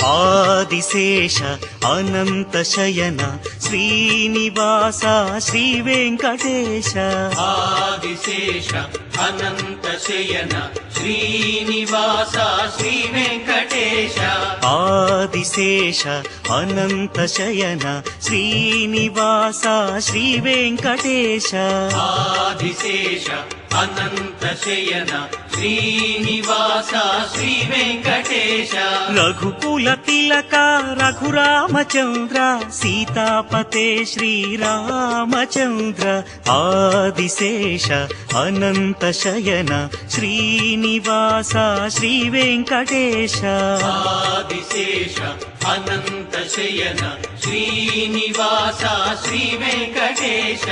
ఆదిశేష అనంత శయన శ్రీనివాస శ్రీ వెంకటేశ ఆదిశేష అనంత శయన శ్రీనివాస శ్రీ వెంకటేశ ఆదిశేష అనంత శయన శ్రీనివాస శ్రీ వెంకటేశ ఆదిశేష అనంత శయన శ్రీనివాస శ్రీ వెంకటేశ రఘుకుల తిలక రఘురామచంద్ర సీతాపతే శ్రీరామచంద్ర ఆదిశేష అనంత శయన శ్రీనివాస శ్రీ వెంకటేశ ఆదిశేష అనంత శయన శ్రీనివాస శ్రీ వెంకటేశ